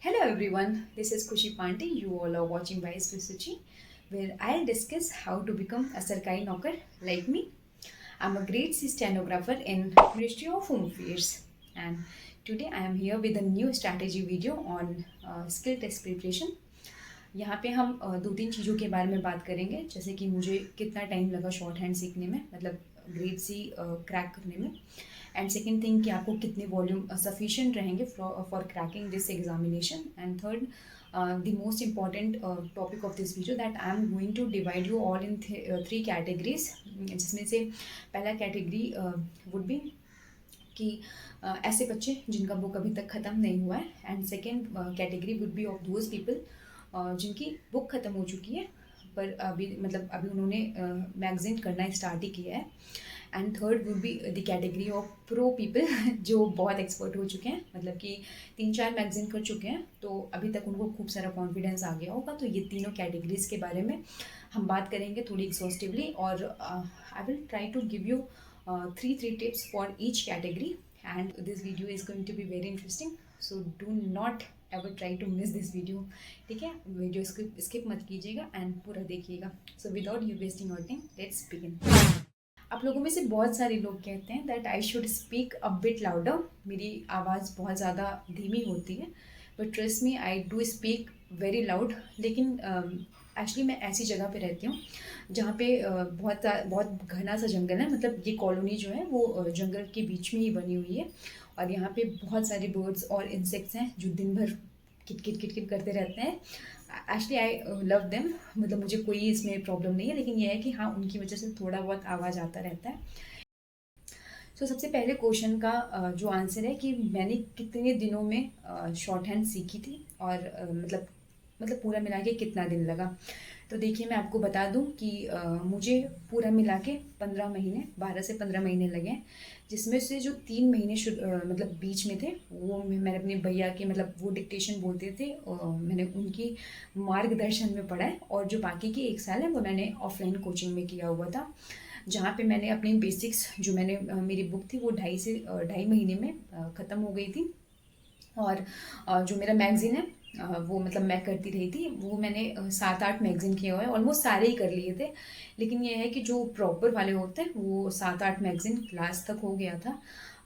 Hello everyone, this is Kushi Pandey. You all are watching Vice Visuchi, where I'll discuss how to become a Sarkari Naukar like me. I'm a grade C stenographer in Ministry of Home Affairs, and today I am here with a new strategy video on skill test preparation. यहाँ पे हम दो तीन चीज़ों के बारे में बात करेंगे, जैसे कि मुझे कितना टाइम लगा शॉर्ट हैंड सीखने में, मतलब ग्रेड सी क्रैक करने में, एंड सेकेंड थिंग कि आपको कितने वॉल्यूम सफिशिएंट रहेंगे for cracking this examination, and third the most important topic of this video that I am going to divide you all in three categories, जिसमें से पहला category would be कि ऐसे बच्चे जिनका बुक अभी तक ख़त्म नहीं हुआ है, and second category would be of those people जिनकी बुक ख़त्म हो चुकी है पर अभी उन्होंने मैगज़ीन करना स्टार्ट ही किया है, and third would be the category of pro people जो बहुत एक्सपर्ट हो चुके हैं, मतलब कि 3-4 मैगज़ीन कर चुके हैं, तो अभी तक उनको खूब सारा कॉन्फिडेंस आ गया होगा। तो ये तीनों कैटेगरीज के बारे में हम बात करेंगे थोड़ी एक्सॉस्टिवली, और I will try to give you three tips for each category, and this video is going to be very interesting, so do not ever try to miss this video। ठीक है, वीडियो स्किप मत कीजिएगा and पूरा देखिएगा। So without you wasting your time, let's begin. आप लोगों में से बहुत सारे लोग कहते हैं that I should speak a bit louder, मेरी आवाज़ बहुत ज़्यादा धीमी होती है, but trust me I do speak very loud. लेकिन एक्चुअली मैं ऐसी जगह पे रहती हूँ जहाँ पे बहुत घना सा जंगल है, मतलब ये कॉलोनी जो है वो जंगल के बीच में ही बनी हुई है, और यहाँ पे बहुत सारे बर्ड्स और इंसेक्ट्स हैं जो दिन भर किट किट किट किट करते रहते हैं। एक्चुअली आई लव देम, मतलब मुझे कोई इसमें प्रॉब्लम नहीं है, लेकिन यह है कि हाँ, उनकी वजह से थोड़ा बहुत आवाज़ आता रहता है। सो सबसे पहले क्वेश्चन का जो आंसर है कि मैंने कितने दिनों में शॉर्ट हैंड सीखी थी, और मतलब पूरा मिला के कितना दिन लगा। तो देखिए, मैं आपको बता दूं कि मुझे पूरा मिला के 15 महीने, 12 से 15 महीने लगे हैं, जिसमें से जो 3 महीने मतलब बीच में थे वो मैंने अपने भैया के, मतलब वो डिक्टेशन बोलते थे, मैंने उनकी मार्गदर्शन में पढ़ा है, और जो बाकी की 1 साल है वो मैंने ऑफलाइन कोचिंग में किया हुआ था, जहाँ पे मैंने अपनी बेसिक्स जो मैंने मेरी बुक थी वो 2.5 महीने में ख़त्म हो गई थी। और जो मेरा मैगज़ीन है वो मतलब मैं करती रही थी, वो मैंने 7-8 मैगज़ीन किए हुए हैं, ऑलमोस्ट सारे ही कर लिए थे। लेकिन ये है कि जो प्रॉपर वाले होते हैं वो 7-8 मैगज़ीन क्लास तक हो गया था।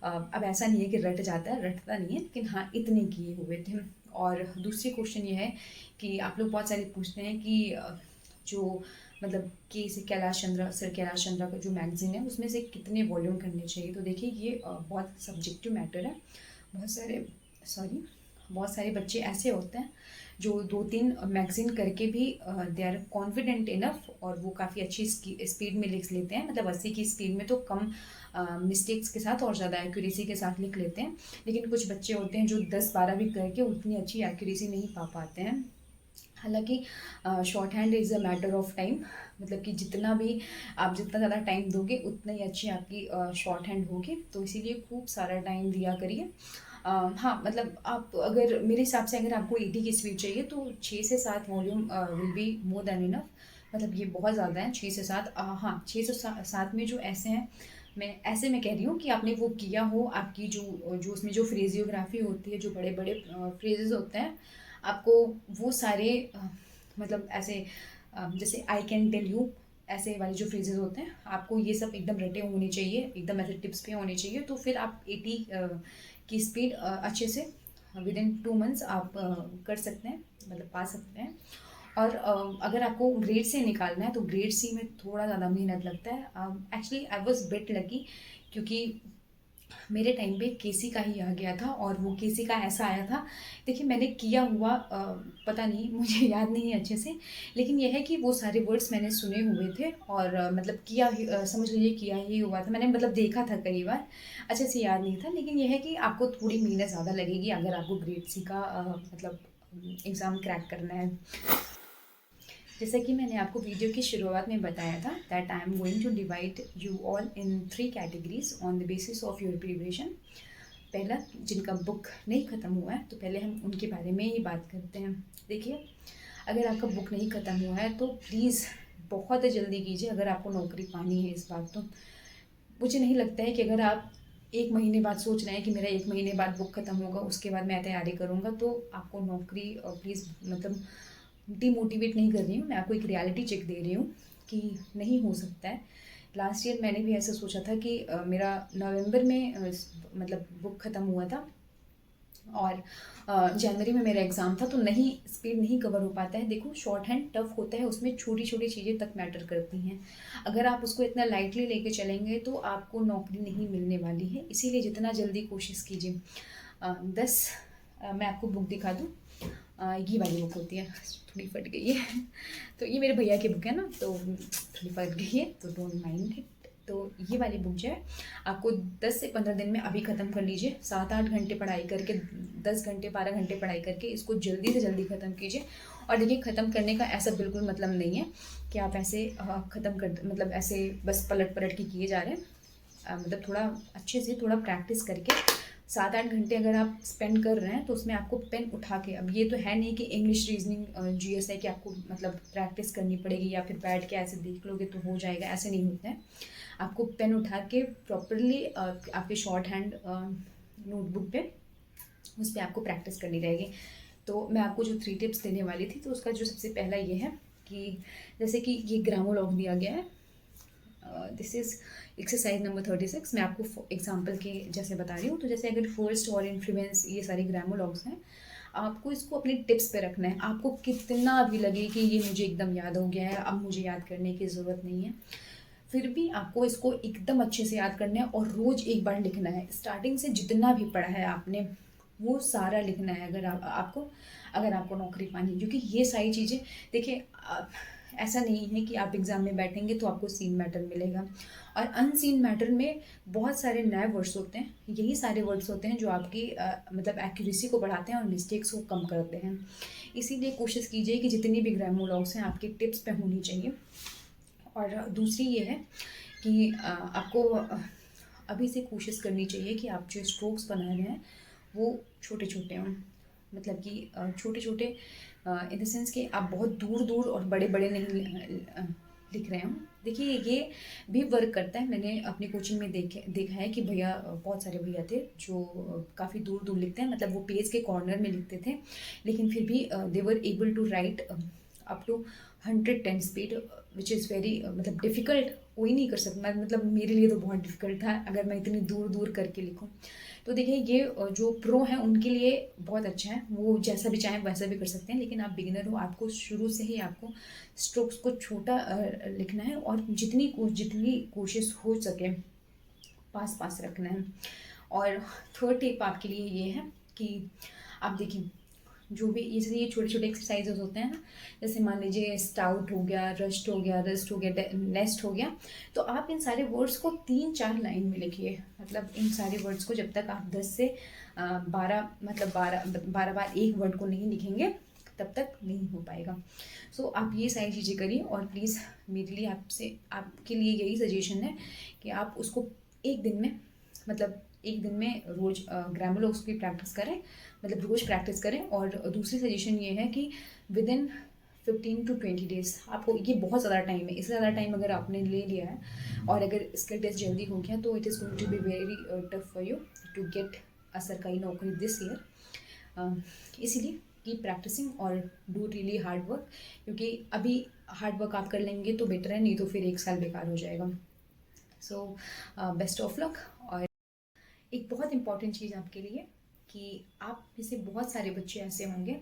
अब ऐसा नहीं है कि रट जाता है, रटता नहीं है, लेकिन हाँ, इतने किए हुए थे। और दूसरी क्वेश्चन ये है कि आप लोग बहुत सारे पूछते हैं कि जो मतलब कि कैलाश चंद्रा, सर कैलाश चंद्रा का जो मैगज़ीन है उसमें से कितने वॉल्यूम करने चाहिए। तो देखिए, ये बहुत सब्जेक्टिव मैटर है। बहुत सारे बच्चे ऐसे होते हैं जो 2-3 मैगज़ीन करके भी दे आर कॉन्फिडेंट इनफ, और वो काफ़ी अच्छी स्पीड में लिख लेते हैं, मतलब 80 की स्पीड में तो कम मिस्टेक्स के साथ और ज़्यादा एक्यूरेसी के साथ लिख लेते हैं। लेकिन कुछ बच्चे होते हैं जो 10-12 भी करके उतनी अच्छी एक्यूरेसी नहीं पा पाते हैं। हालांकि short hand is a matter of time, मतलब कि जितना ज़्यादा टाइम दोगे उतना ही अच्छी आपकी शॉर्ट हैंड होगी, तो इसीलिए खूब सारा टाइम दिया करिए। हाँ, मतलब आप अगर मेरे हिसाब से अगर आपको 80 की स्पीड चाहिए तो 6 से 7 volume will be more than enough, मतलब ये बहुत ज़्यादा है 6 से 7। हाँ, 6 से 7 में जो ऐसे हैं, मैं कह रही हूँ कि आपने वो किया हो, आपकी जो जो उसमें जो फ्रेजियोग्राफी होती है, जो बड़े बड़े फ्रेजेस होते हैं, आपको वो सारे मतलब ऐसे जैसे आई कैन टेल यू, ऐसे वाले जो फ्रेजेस होते हैं, आपको ये सब एकदम रटे होने चाहिए, एकदम ऐसे टिप्स पे होने चाहिए, तो फिर आप 80 की स्पीड अच्छे से विद इन 2 मंथ्स आप कर सकते हैं, मतलब पा सकते हैं। और अगर आपको ग्रेड से निकालना है तो ग्रेड सी में थोड़ा ज़्यादा मेहनत लगता है। Actually I was bit lucky, क्योंकि मेरे टाइम पे केसी का ही आ गया था, और वो केसी का ऐसा आया था, देखिए मैंने किया हुआ पता नहीं, मुझे याद नहीं है अच्छे से, लेकिन यह है कि वो सारे वर्ड्स मैंने सुने हुए थे, और मतलब समझ लीजिए किया ही हुआ था, मैंने मतलब देखा था कई बार, अच्छे से याद नहीं था। लेकिन यह है कि आपको थोड़ी मेहनत ज़्यादा लगेगी अगर आपको ग्रेड सी का मतलब एग्ज़ाम क्रैक करना है। जैसा कि मैंने आपको वीडियो की शुरुआत में बताया था that I am going to divide you all in 3 categories on the basis of your preparation. पहला, जिनका बुक नहीं ख़त्म हुआ है, तो पहले हम उनके बारे में ही बात करते हैं। देखिए, अगर आपका बुक नहीं ख़त्म हुआ है तो प्लीज़ बहुत जल्दी कीजिए, अगर आपको नौकरी पानी है इस बार। तो मुझे नहीं लगता है कि अगर आप 1 महीने बाद सोच रहे हैं कि मेरा 1 महीने बाद बुक ख़त्म होगा, उसके बाद मैं तैयारी करूँगा, तो आपको नौकरी प्लीज़ मतलब डिमोटिवेट नहीं कर रही हूँ, मैं आपको एक रियलिटी चेक दे रही हूँ कि नहीं हो सकता है। लास्ट ईयर मैंने भी ऐसा सोचा था कि मेरा नवंबर में मतलब बुक ख़त्म हुआ था और जनवरी में मेरा एग्ज़ाम था, तो नहीं स्पीड नहीं कवर हो पाता है। देखो शॉर्ट हैंड टफ होता है, उसमें छोटी छोटी चीज़ें तक मैटर करती हैं। अगर आप उसको इतना लाइटली लेके चलेंगे तो आपको नौकरी नहीं मिलने वाली है, इसीलिए जितना जल्दी कोशिश कीजिए। 10 मैं आपको बुक दिखा दूँ। ये वाली बुक होती है, थोड़ी फट गई है तो ये मेरे भैया की बुक है ना, तो थोड़ी फट गई है, तो डोंट माइंड इट। तो ये वाली बुक जो है आपको 10 से 15 दिन में अभी ख़त्म कर लीजिए। 7-8 घंटे पढ़ाई करके, 10 घंटे 12 घंटे पढ़ाई करके इसको जल्दी से जल्दी ख़त्म कीजिए। और देखिए ख़त्म करने का ऐसा बिल्कुल मतलब नहीं है कि आप ऐसे ख़त्म कर मतलब ऐसे बस पलट पलट के किए जा रहे हैं। मतलब थोड़ा अच्छे से थोड़ा प्रैक्टिस करके 7-8 घंटे अगर आप स्पेंड कर रहे हैं तो उसमें आपको पेन उठा के, अब ये तो है नहीं कि इंग्लिश रीजनिंग जीएस है कि आपको मतलब प्रैक्टिस करनी पड़ेगी या फिर बैठ के ऐसे देख लोगे तो हो जाएगा, ऐसे नहीं होता है। आपको पेन उठा के प्रॉपरली आपके शॉर्ट हैंड नोटबुक पे उस पर आपको प्रैक्टिस करनी रहेगी। तो मैं आपको जो 3 टिप्स देने वाली थी, तो उसका जो सबसे पहला ये है कि जैसे कि ये ग्रामोलॉग दिया गया है, दिस इज़ एक्सरसाइज नंबर 36। मैं आपको एग्जांपल के जैसे बता रही हूँ। तो जैसे अगर फर्स्ट और इन्फ्लुएंस ये सारे ग्रामोलॉग्स हैं, आपको इसको अपने टिप्स पे रखना है। आपको कितना भी लगे कि ये मुझे एकदम याद हो गया है, अब मुझे याद करने की ज़रूरत नहीं है, फिर भी आपको इसको एकदम अच्छे से याद करना है और रोज़ एक बार लिखना है। स्टार्टिंग से जितना भी पढ़ा है आपने वो सारा लिखना है, अगर आपको नौकरी पानी है। क्योंकि ये सारी चीज़ें देखिए, ऐसा नहीं है कि आप एग्ज़ाम में बैठेंगे तो आपको सीन मैटर मिलेगा, और अनसीन मैटर में बहुत सारे नए वर्ड्स होते हैं। यही सारे वर्ड्स होते हैं जो आपकी मतलब एक्यूरेसी को बढ़ाते हैं और मिस्टेक्स को कम करते हैं। इसीलिए कोशिश कीजिए कि जितनी भी ग्रामोलॉग्स हैं आपके टिप्स पे होनी चाहिए। और दूसरी ये है कि आपको अभी से कोशिश करनी चाहिए कि आप जो स्ट्रोक्स बना रहे हैं वो छोटे छोटे हों। मतलब कि छोटे छोटे इन द सेंस कि आप बहुत दूर दूर और बड़े बड़े नहीं लिख रहे हों। देखिए ये भी वर्क करता है। मैंने अपनी कोचिंग में देखा है कि भैया, बहुत सारे भैया थे जो काफ़ी दूर दूर लिखते हैं, मतलब वो पेज के कॉर्नर में लिखते थे, लेकिन फिर भी they were able to write up to 110 speed, which is very मतलब डिफ़िकल्ट। कोई नहीं कर सकता, मतलब मेरे लिए तो बहुत डिफ़िकल्ट था अगर मैं इतनी दूर दूर करके लिखूं। तो देखिए ये जो प्रो हैं उनके लिए बहुत अच्छा है, वो जैसा भी चाहें वैसा भी कर सकते हैं। लेकिन आप बिगिनर हो, आपको शुरू से ही आपको स्ट्रोक्स को छोटा लिखना है और जितनी कोशिश हो सके पास पास रखना है। और थर्ड टिप आपके लिए ये है कि आप देखिए जो भी ये छोटे छोटे एक्सरसाइजेज होते हैं ना, जैसे मान लीजिए स्टाउट हो गया, रस्ट हो गया, रस्ट हो गया, नेस्ट हो गया, तो आप इन सारे वर्ड्स को 3-4 लाइन में लिखिए। मतलब इन सारे वर्ड्स को जब तक आप 10 से 12 मतलब 12 बार एक वर्ड को नहीं लिखेंगे तब तक नहीं हो पाएगा। सो आप ये सारी चीज़ें करिए। और प्लीज़ मेरे लिए आपके लिए यही सजेशन है कि आप उसको एक दिन में, मतलब एक दिन में रोज़ ग्रामर की प्रैक्टिस करें, मतलब रोज़ प्रैक्टिस करें। और दूसरी सजेशन ये है कि विद इन 15 to 20 डेज़, आपको ये बहुत ज़्यादा टाइम है, इससे ज़्यादा टाइम अगर आपने ले लिया है और अगर इसका टेस्ट जल्दी हो गया तो it is going to be very tough for you to get a सरकारी नौकरी दिस ईयर। इसीलिए कीप प्रैक्टिसिंग और डू रियली हार्ड वर्क, क्योंकि अभी हार्ड वर्क आप कर लेंगे तो बेटर है, नहीं तो फिर 1 साल बेकार हो जाएगा। So best of luck. और एक बहुत इंपॉर्टेंट चीज़ आपके लिए कि आप में से बहुत सारे बच्चे ऐसे होंगे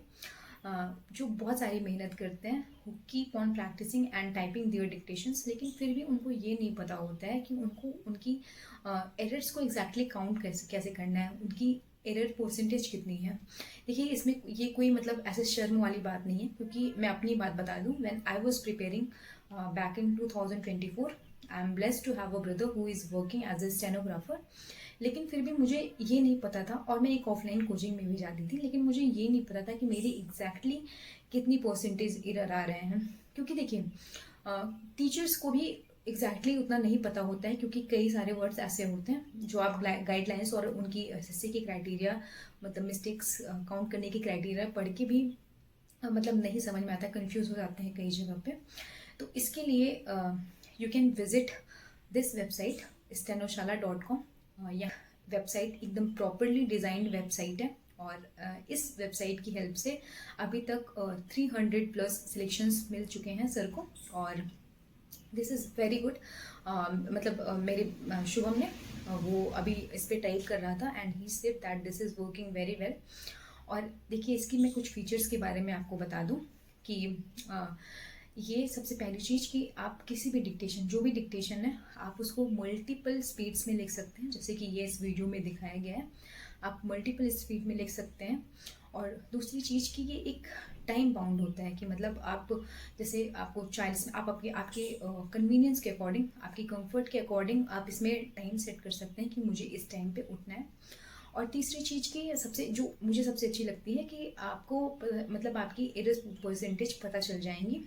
जो बहुत सारी मेहनत करते हैं, who keep on practising and typing their dictations, लेकिन फिर भी उनको ये नहीं पता होता है कि उनको उनकी एरर्स को एग्जैक्टली काउंट कैसे कैसे करना है, उनकी एरर परसेंटेज कितनी है। देखिए इसमें ये कोई मतलब ऐसे शर्म वाली बात नहीं है, क्योंकि मैं अपनी बात बता दूं, when I was preparing back in 2024, I am blessed to have a brother who is working as a stenographer. लेकिन फिर भी मुझे ये नहीं पता था, और मैं एक ऑफलाइन कोचिंग में भी जाती थी, लेकिन मुझे ये नहीं पता था कि मेरी एग्जैक्टली कितनी परसेंटेज एरर आ रहे हैं। क्योंकि देखिए टीचर्स को भी एग्जैक्टली उतना नहीं पता होता है, क्योंकि कई सारे वर्ड्स ऐसे होते हैं जो आप गाइडलाइंस और उनकी एसएससी की क्राइटेरिया, मतलब मिस्टेक्स काउंट करने की क्राइटेरिया पढ़ के भी मतलब नहीं समझ में आता, कंफ्यूज हो जाते हैं कई जगह पे। तो इसके लिए you can visit this website stenoshala.com, या वेबसाइट एकदम प्रॉपरली डिज़ाइंड वेबसाइट है। और इस वेबसाइट की हेल्प से अभी तक 300 प्लस सिलेक्शंस मिल चुके हैं सर को। और दिस इज़ वेरी गुड। मतलब मेरे शुभम ने वो अभी इस पर टाइप कर रहा था and he said that this is working very well. और देखिए इसकी मैं कुछ फीचर्स के बारे में आपको बता दूं कि ये सबसे पहली चीज़ कि आप किसी भी डिक्टेशन, जो भी डिक्टेशन है, आप उसको मल्टीपल स्पीड्स में लिख सकते हैं, जैसे कि ये इस वीडियो में दिखाया गया है। आप मल्टीपल स्पीड में लिख सकते हैं। और दूसरी चीज़ कि ये एक टाइम बाउंड होता है कि मतलब आप जैसे आपको 40 आप आपके आपके कन्वीनियंस के अकॉर्डिंग, आपकी कंफर्ट के अकॉर्डिंग आप इसमें टाइम सेट कर सकते हैं कि मुझे इस टाइम पे उठना है। और तीसरी चीज़ की सबसे जो मुझे सबसे अच्छी लगती है कि आपको मतलब आपकी एरर परसेंटेज पता चल जाएंगी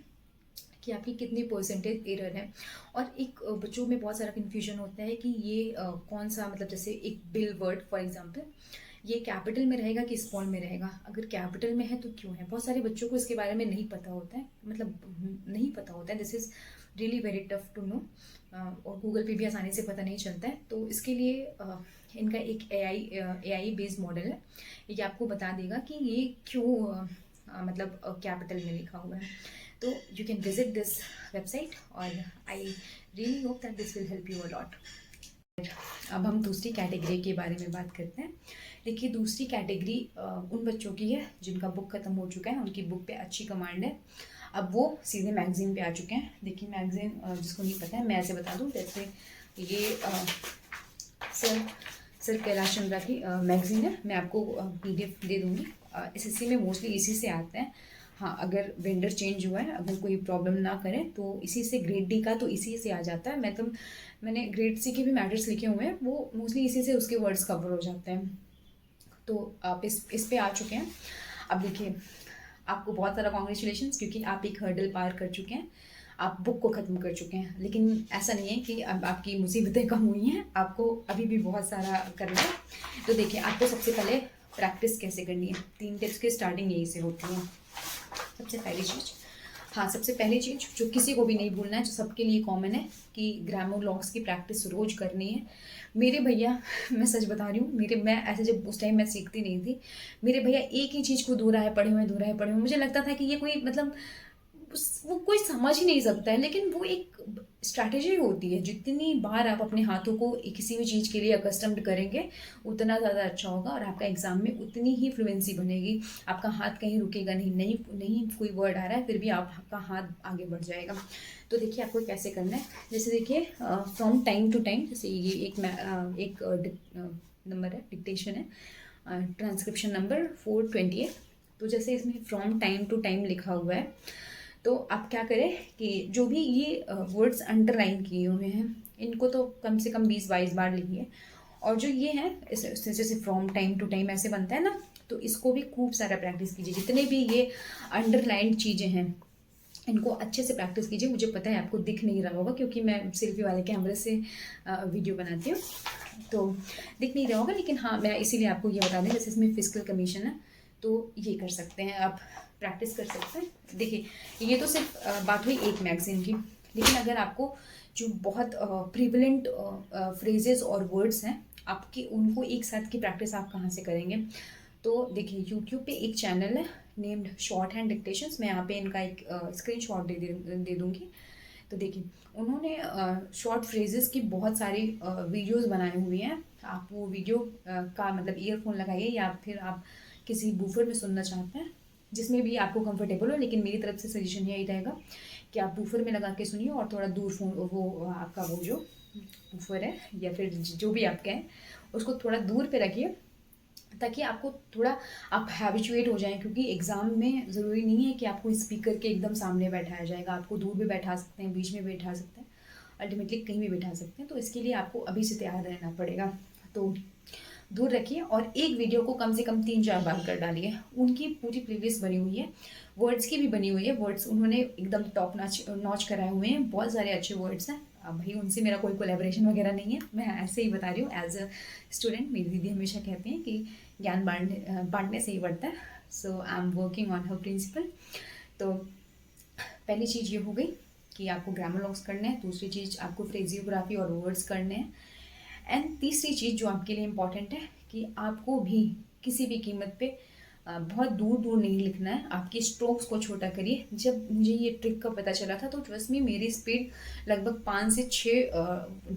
कि आपकी कितनी परसेंटेज एरर है। और एक बच्चों में बहुत सारा कन्फ्यूजन होता है कि ये कौन सा, मतलब जैसे एक बिल वर्ड फॉर एग्जांपल, ये कैपिटल में रहेगा कि स्मॉल में रहेगा, अगर कैपिटल में है तो क्यों है। बहुत सारे बच्चों को इसके बारे में नहीं पता होता है, मतलब नहीं पता होता है। This is really very tough to know. और गूगल पे भी आसानी से पता नहीं चलता है। तो इसके लिए इनका एक एआई बेस्ड मॉडल है, ये आपको बता देगा कि ये क्यों मतलब कैपिटल में लिखा हुआ है। तो you can visit this website और I really hope that this will help you a lot. अब हम दूसरी कैटेगरी के बारे में बात करते हैं। देखिए दूसरी कैटेगरी उन बच्चों की है जिनका बुक ख़त्म हो चुका है, उनकी बुक पे अच्छी कमांड है, अब वो सीधे मैगज़ीन पे आ चुके हैं। देखिए मैगज़ीन जिसको नहीं पता है मैं ऐसे बता दूँ, जैसे ये सर कैलाश चंद्रा की मैगज़ीन है, मैं आपको PDF दे दूँगी। SSC में मोस्टली इसी से आते हैं। हाँ, अगर वेंडर चेंज हुआ है, अगर कोई प्रॉब्लम ना करे तो इसी से, ग्रेड D का तो इसी से आ जाता है। मैंने ग्रेड C के भी मैटर्स लिखे हुए हैं, वो मोस्टली इसी से उसके वर्ड्स कवर हो जाते हैं। तो आप इस पे आ चुके हैं। अब देखिए आपको बहुत सारा कॉन्ग्रेचुलेशंस, क्योंकि आप एक हर्डल पार कर चुके हैं, आप बुक को ख़त्म कर चुके हैं। लेकिन ऐसा नहीं है कि अब आपकी मुसीबतें कम हुई हैं, आपको अभी भी बहुत सारा करना है। तो देखिए आपको सबसे पहले प्रैक्टिस कैसे करनी है, 3 टिप्स की स्टार्टिंग यही से होती है। सबसे पहली चीज़, हाँ सबसे पहली चीज़ जो किसी को भी नहीं भूलना है, जो सबके लिए कॉमन है, कि ग्रामर लॉग्स की प्रैक्टिस रोज़ करनी है। मेरे भैया, मैं सच बता रही हूँ, मैं ऐसे जब उस टाइम मैं सीखती नहीं थी, मेरे भैया एक ही चीज़ को दोहराए पढ़े हुए, मुझे लगता था कि ये कोई मतलब वो कोई समझ ही नहीं सकता है। लेकिन वो एक स्ट्रैटेजी होती है, जितनी बार आप अपने हाथों को किसी भी चीज़ के लिए अकस्टम्ड करेंगे उतना ज़्यादा अच्छा होगा और आपका एग्ज़ाम में उतनी ही फ्लुएंसी बनेगी। आपका हाथ कहीं रुकेगा नहीं, नहीं कोई वर्ड आ रहा है फिर भी आपका हाथ आगे बढ़ जाएगा। तो देखिए आपको कैसे करना है, जैसे देखिए फ्रॉम टाइम टू टाइम, जैसे ये एक नंबर है, डिक्टेशन है, ट्रांसक्रिप्शन नंबर 428। तो जैसे इसमें फ्रॉम टाइम टू टाइम लिखा हुआ है, तो आप क्या करें कि जो भी ये वर्ड्स अंडरलाइन किए हुए हैं इनको तो कम से कम 20-22 बार लिखिए। और जो ये है जैसे फ्रॉम टाइम टू टाइम ऐसे बनता है ना, तो इसको भी खूब सारा प्रैक्टिस कीजिए। जितने भी ये अंडरलाइन चीज़ें हैं इनको अच्छे से प्रैक्टिस कीजिए। मुझे पता है आपको दिख नहीं रहा होगा, क्योंकि मैं सेल्फी वाले कैमरे से वीडियो बनाती हूँ, तो दिख नहीं रहा होगा। लेकिन हाँ, मैं इसीलिए आपको ये बता दें, जैसे इसमें फिजिकल कमीशन है तो ये कर सकते हैं, आप प्रैक्टिस कर सकते हैं। देखिए ये तो सिर्फ बात हुई एक मैगज़ीन की, लेकिन अगर आपको जो बहुत प्रिवलेंट फ्रेजेस और वर्ड्स हैं आपके, उनको एक साथ की प्रैक्टिस आप कहाँ से करेंगे। तो देखिए यूट्यूब पे एक चैनल है नेम्ड शॉर्ट हैंड डिक्टेशंस, मैं यहाँ पे इनका एक स्क्रीनशॉट दे दूँगी। तो देखिए उन्होंने शॉर्ट फ्रेजेस की बहुत सारी वीडियोस बनाए हुए हैं। आप वो वीडियो का मतलब ईयरफोन लगाइए या फिर आप किसी बूफर में सुनना चाहते हैं, जिसमें भी आपको कंफर्टेबल हो। लेकिन मेरी तरफ से सजेशन यही रहेगा कि आप बूफर में लगा के सुनिए और थोड़ा दूर फोन, वो आपका वो जो बूफर है या फिर जो भी आप कहें उसको थोड़ा दूर पे रखिए, ताकि आपको थोड़ा आप हैबिचुएट हो जाएं। क्योंकि एग्ज़ाम में ज़रूरी नहीं है कि आपको स्पीकर के एकदम सामने बैठाया जाएगा, आपको दूर भी बैठा सकते हैं, बीच में बैठा सकते हैं, अल्टीमेटली कहीं भी बैठा सकते हैं। तो इसके लिए आपको अभी से तैयार रहना पड़ेगा। तो दूर रखिए और एक वीडियो को कम से कम 3-4 बार कर डालिए। उनकी पूरी प्लेलिस्ट बनी हुई है, वर्ड्स की भी बनी हुई है, वर्ड्स उन्होंने एकदम टॉप नॉच कराए हुए हैं, बहुत सारे अच्छे वर्ड्स हैं। अब भाई उनसे मेरा कोई कोलैबोरेशन वगैरह नहीं है, मैं ऐसे ही बता रही हूँ एज अ स्टूडेंट। मेरी दीदी हमेशा कहती हैं कि ज्ञान बांटने से ही बढ़ता है। So I am working on her principle. तो पहली चीज़ ये हो गई कि आपको ग्रामर लॉग्स करने हैं। दूसरी चीज़ आपको फ्रेजियोग्राफी और वर्ड्स करने हैं। एंड तीसरी चीज़ जो आपके लिए इम्पॉर्टेंट है कि आपको भी किसी भी कीमत पे बहुत दूर दूर नहीं लिखना है, आपकी स्ट्रोक्स को छोटा करिए। जब मुझे ये ट्रिक का पता चला था तो ट्रस्ट में मेरी स्पीड लगभग 5 से 6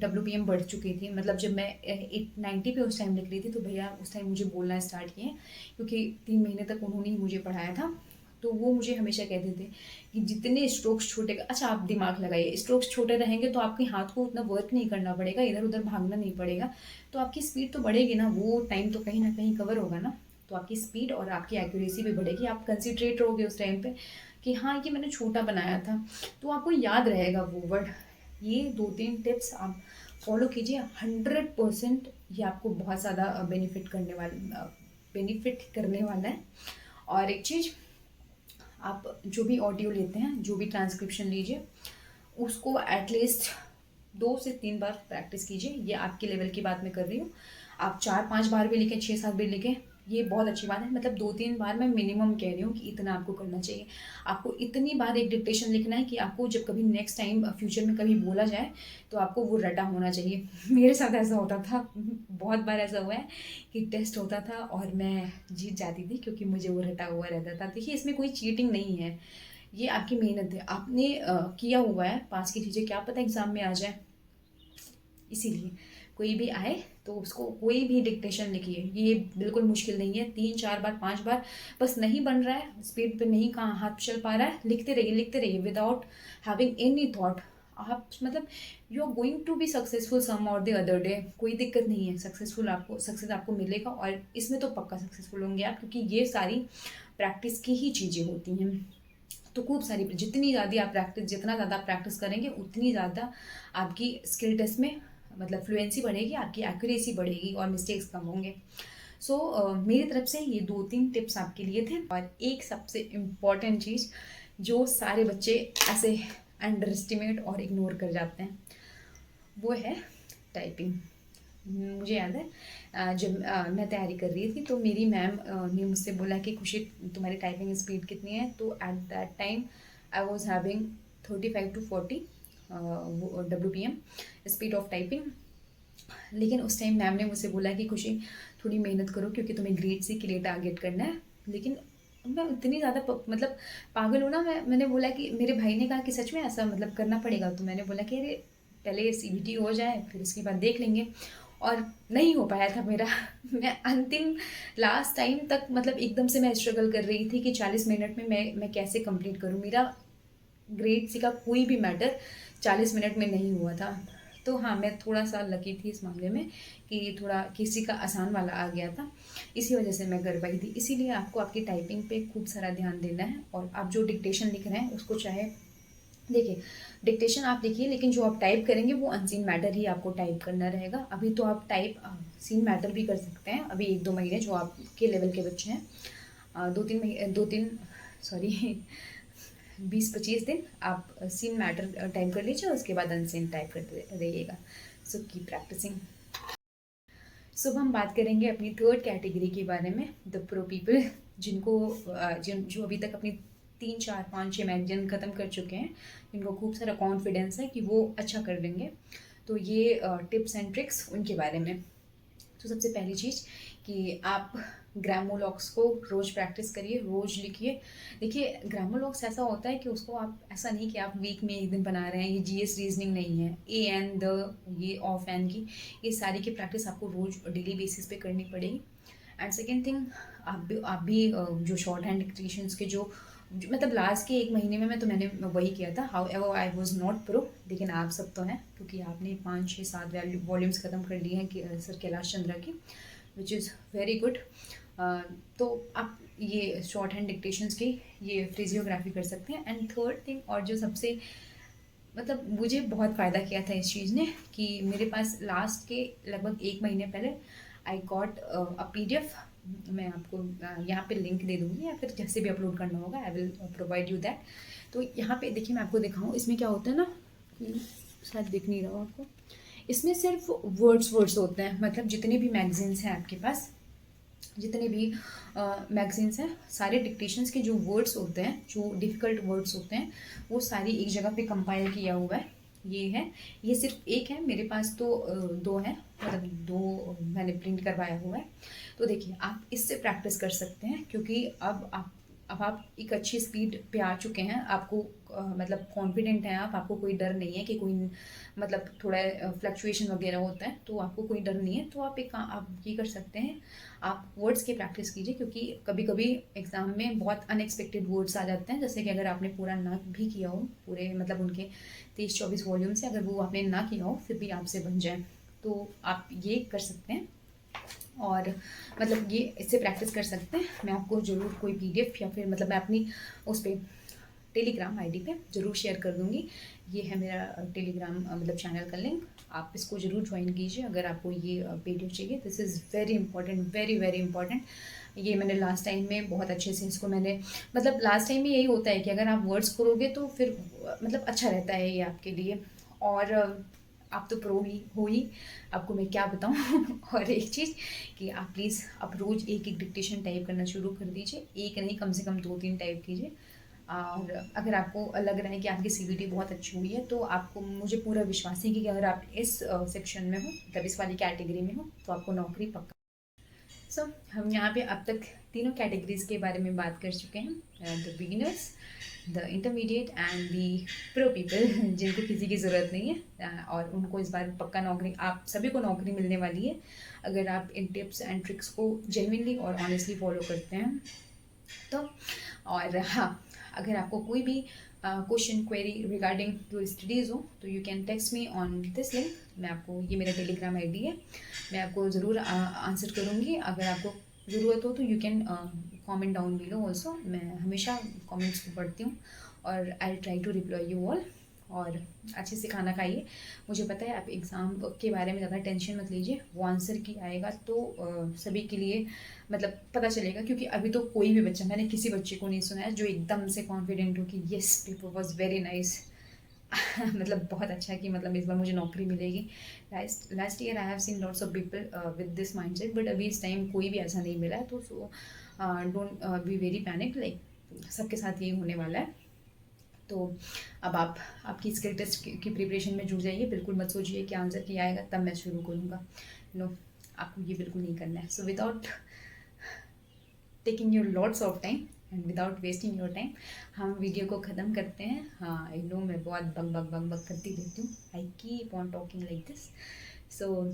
WPM बढ़ चुकी थी। मतलब जब मैं 890 पे उस टाइम लिख रही थी तो भैया उस टाइम मुझे बोलना स्टार्ट किए, क्योंकि 3 महीने तक उन्होंने ही मुझे पढ़ाया था। तो वो मुझे हमेशा कहते थे कि जितने स्ट्रोक्स छोटे, अच्छा आप दिमाग लगाइए, स्ट्रोक्स छोटे रहेंगे तो आपके हाथ को उतना वर्क नहीं करना पड़ेगा, इधर उधर भागना नहीं पड़ेगा, तो आपकी स्पीड तो बढ़ेगी ना, वो टाइम तो कहीं ना कहीं कवर होगा ना, तो आपकी स्पीड और आपकी एक्यूरेसी भी बढ़ेगी। आप कंसिड्रेट रहोगे उस टाइम पे कि हाँ ये मैंने छोटा बनाया था, तो आपको याद रहेगा वो वर्ड। ये 2-3 टिप्स आप फॉलो कीजिए, 100% ये आपको बहुत ज़्यादा बेनिफिट करने वाला है। और एक चीज़, आप जो भी ऑडियो लेते हैं, जो भी ट्रांसक्रिप्शन लीजिए, उसको एटलीस्ट 2 से 3 बार प्रैक्टिस कीजिए। ये आपके लेवल की बात मैं कर रही हूँ। आप 4-5 बार भी लिखें, 6-7 भी लिखें, ये बहुत अच्छी बात है। मतलब 2-3 बार मैं मिनिमम कह रही हूँ कि इतना आपको करना चाहिए। आपको इतनी बार एक डिक्टेशन लिखना है कि आपको जब कभी नेक्स्ट टाइम फ्यूचर में कभी बोला जाए तो आपको वो रटा होना चाहिए। मेरे साथ ऐसा होता था, बहुत बार ऐसा हुआ है कि टेस्ट होता था और मैं जीत जाती थी क्योंकि मुझे वो रटा हुआ रहता था। देखिए इसमें कोई चीटिंग नहीं है, ये आपकी मेहनत है, आपने किया हुआ है। पास की चीज़ें क्या पता एग्ज़ाम में आ जाए, इसीलिए कोई भी आए तो उसको कोई भी डिक्टेशन लिखिए, ये बिल्कुल मुश्किल नहीं है। 3-4 बार 5 बार, बस नहीं बन रहा है, स्पीड पे नहीं, कहाँ हाथ चल पा रहा है, लिखते रहिए विदाउट हैविंग एनी थॉट। आप मतलब you are going to be successful some or the other day, कोई दिक्कत नहीं है, सक्सेस आपको मिलेगा। और इसमें तो पक्का सक्सेसफुल होंगे आप, क्योंकि ये सारी प्रैक्टिस की ही चीज़ें होती हैं। तो खूब सारी, जितना ज़्यादा आप प्रैक्टिस करेंगे उतनी ज़्यादा आपकी स्किल टेस्ट में मतलब फ्लुएंसी बढ़ेगी, आपकी एक्यूरेसी बढ़ेगी और मिस्टेक्स कम होंगे। सो मेरी तरफ से ये 2-3 टिप्स आपके लिए थे। और एक सबसे इम्पॉर्टेंट चीज़ जो सारे बच्चे ऐसे अंडर एस्टिमेट और इग्नोर कर जाते हैं, वो है टाइपिंग। मुझे याद है जब मैं तैयारी कर रही थी तो मेरी मैम ने मुझसे बोला कि खुशी तुम्हारी टाइपिंग स्पीड कितनी है, तो at that time I was having 35 to 40 WPM speed of typing. लेकिन उस टाइम मैम ने मुझसे बोला कि खुशी थोड़ी मेहनत करो क्योंकि तुम्हें ग्रेड सी के लिए टारगेट करना है। लेकिन मैं इतनी ज़्यादा मतलब पागल हूँ ना, मैंने बोला कि मेरे भाई ने कहा कि सच में ऐसा मतलब करना पड़ेगा, तो मैंने बोला कि अरे पहले CBT हो जाए फिर उसके बाद देख लेंगे। और नहीं हो पाया था मेरा। मैं अंतिम लास्ट टाइम तक मतलब एकदम से मैं स्ट्रगल कर रही थी कि 40 मिनट में मैं कैसे कंप्लीट करूँ। मेरा ग्रेड सी का कोई भी मैटर 40 मिनट में नहीं हुआ था। तो हाँ, मैं थोड़ा सा लकी थी इस मामले में कि थोड़ा किसी का आसान वाला आ गया था, इसी वजह से मैं कर पाई थी। इसीलिए आपको आपकी टाइपिंग पे खूब सारा ध्यान देना है। और आप जो डिक्टेशन लिख रहे हैं उसको चाहे देखिए, डिक्टेशन आप लिखिए लेकिन जो आप टाइप करेंगे वो अनसीन मैटर ही आपको टाइप करना रहेगा। अभी तो आप टाइप सीन मैटर भी कर सकते हैं, अभी 1-2 महीने जो आपके लेवल के बच्चे हैं, 2-3 सॉरी 20-25 दिन आप सीन मैटर टाइप कर लीजिए, उसके बाद अनसीन टाइप करते रहिएगा। So keep practising. सो हम बात करेंगे अपनी थर्ड कैटेगरी के बारे में, द प्रो पीपल, जो अभी तक अपनी 3-4-5-6 मैगजीन ख़त्म कर चुके हैं, जिनको खूब सारा कॉन्फिडेंस है कि वो अच्छा कर लेंगे। तो ये टिप्स एंड ट्रिक्स उनके बारे में। तो सबसे पहली चीज़ कि आप ग्रामोलॉग्स को रोज़ प्रैक्टिस करिए, रोज़ लिखिए। देखिए ग्रामोलॉग्स ऐसा होता है कि उसको आप ऐसा नहीं कि आप वीक में एक दिन बना रहे हैं, ये GS रीजनिंग नहीं है, ए एन द, ये ऑफ एन की, ये सारी की प्रैक्टिस आपको रोज़ डेली बेसिस पे करनी पड़ेगी। एंड सेकेंड थिंग, आप भी जो शॉर्ट हैंड डिक्टेशंस के मतलब लास्ट के 1 महीने में मैंने वही किया था। How ever I was not pro, लेकिन आप सब तो हैं क्योंकि आपने 5-6-7 वॉल्यूम्स ख़त्म कर लिए हैं सर कैलाश चंद्रा की, विच इज़ वेरी गुड। तो आप ये शॉर्ट हैंड डिक्टेशंस की ये फ्रिजियोग्राफी कर सकते हैं। एंड थर्ड थिंग, और जो सबसे मतलब मुझे बहुत फ़ायदा किया था इस चीज़ ने, कि मेरे पास लास्ट के लगभग 1 महीने पहले आई गॉट अ PDF। मैं आपको यहाँ पे लिंक दे दूँगी या फिर जैसे भी अपलोड करना होगा I will provide you that. तो यहाँ पे देखिए मैं आपको दिखाऊँ, इसमें क्या होता है ना कि शायद दिख नहीं रहा आपको, इसमें सिर्फ वर्ड्स होते हैं। मतलब जितने भी मैगजीन्स हैं आपके पास, जितने भी मैगजीन्स हैं, सारे डिक्टेशंस के जो वर्ड्स होते हैं, जो डिफ़िकल्ट वर्ड्स होते हैं, वो सारी एक जगह पे कंपाइल किया हुआ है। ये है, ये सिर्फ एक है, मेरे पास तो दो है, मतलब दो मैंने प्रिंट करवाया हुआ है। तो देखिए आप इससे प्रैक्टिस कर सकते हैं, क्योंकि अब आप एक अच्छी स्पीड पे आ चुके हैं, आपको मतलब कॉन्फिडेंट हैं आप, आपको कोई डर नहीं है कि कोई मतलब थोड़ा फ्लक्चुएशन वगैरह होता है, तो आपको कोई डर नहीं है। तो आप ये कर सकते हैं, आप वर्ड्स की प्रैक्टिस कीजिए, क्योंकि कभी कभी एग्ज़ाम में बहुत अनएक्सपेक्टेड वर्ड्स आ जाते हैं, जैसे कि अगर आपने पूरा ना भी किया हो, पूरे मतलब उनके 23-24 वॉल्यूम से अगर वो आपने ना किया हो फिर भी आपसे बन जाए, तो आप ये कर सकते हैं। और मतलब ये इससे प्रैक्टिस कर सकते हैं। मैं आपको ज़रूर कोई पीडीएफ या फिर मतलब मैं अपनी उस पर टेलीग्राम आईडी पे ज़रूर शेयर कर दूँगी। ये है मेरा टेलीग्राम मतलब चैनल का लिंक, आप इसको ज़रूर ज्वाइन कीजिए अगर आपको ये पीडीएफ चाहिए। This is very important, very very important. ये मैंने लास्ट टाइम में बहुत अच्छे से इसको मैंने मतलब लास्ट टाइम में यही होता है कि अगर आप वर्ड्स करोगे तो फिर मतलब अच्छा रहता है ये आपके लिए। और आप तो प्रो ही हो ही, आपको मैं क्या बताऊँ। और एक चीज़ कि आप प्लीज़ आप रोज़ एक एक डिक्टेशन टाइप करना शुरू कर दीजिए, एक नहीं कम से कम 2-3 टाइप कीजिए। और अगर आपको लग रहा है कि आपकी सीबीटी बहुत अच्छी हुई है, तो आपको मुझे पूरा विश्वास है कि अगर आप इस सेक्शन में हो, मतलब इस वाली कैटेगरी में हो, तो आपको नौकरी पक्का। सो हम यहाँ पे अब तक तीनों कैटेगरीज के बारे में बात कर चुके हैं, the beginners, the intermediate and the pro people, जिनको किसी की ज़रूरत नहीं है, और उनको इस बार पक्का नौकरी, आप सभी को नौकरी मिलने वाली है अगर आप इन टिप्स एंड ट्रिक्स को जेन्युइनली और ऑनेस्टली फॉलो करते हैं तो। और हाँ, अगर आपको कोई भी question query regarding your studies हो तो you can text me on this link. मैं आपको, ये मेरा टेलीग्राम आईडी है, मैं आपको ज़रूर आंसर करूँगी। अगर आपको ज़रूरत हो तो you can comment down below also. मैं हमेशा कमेंट्स को पढ़ती हूँ और I try to reply you all. और अच्छे से खाना खाइए। मुझे पता है आप एग्ज़ाम के बारे में ज़्यादा टेंशन मत लीजिए, वो आंसर की आएगा तो सभी के लिए मतलब पता चलेगा, क्योंकि अभी तो कोई भी बच्चा, मैंने किसी बच्चे को नहीं सुना है जो एकदम से कॉन्फिडेंट हो कि yes paper was very nice. मतलब बहुत अच्छा कि मतलब इस बार मुझे नौकरी मिलेगी। Last year I have seen lots of people with this mindset, but अभी इस टाइम कोई भी ऐसा नहीं मिला है, तो so don't be very panic, like सबके साथ यही होने वाला है। तो अब आप आपकी स्किल टेस्ट की प्रिपरेशन में जुड़ जाइए, बिल्कुल मत सोचिए कि आंसर क्या आएगा तब मैं शुरू करूँगा। नो, आपको ये बिल्कुल नहीं करना है। So without taking your lots of time and without wasting your time, हम वीडियो को ख़त्म करते हैं। हाँ, आई नो मैं बहुत बक बक बक बक करती रहती हूँ, I keep on talking like this. So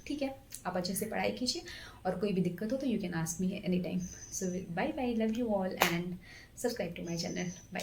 ठीक है, आप अच्छे से पढ़ाई कीजिए, और कोई भी दिक्कत हो तो you can ask me any time. So bye bye, love you all and subscribe to my channel. Bye.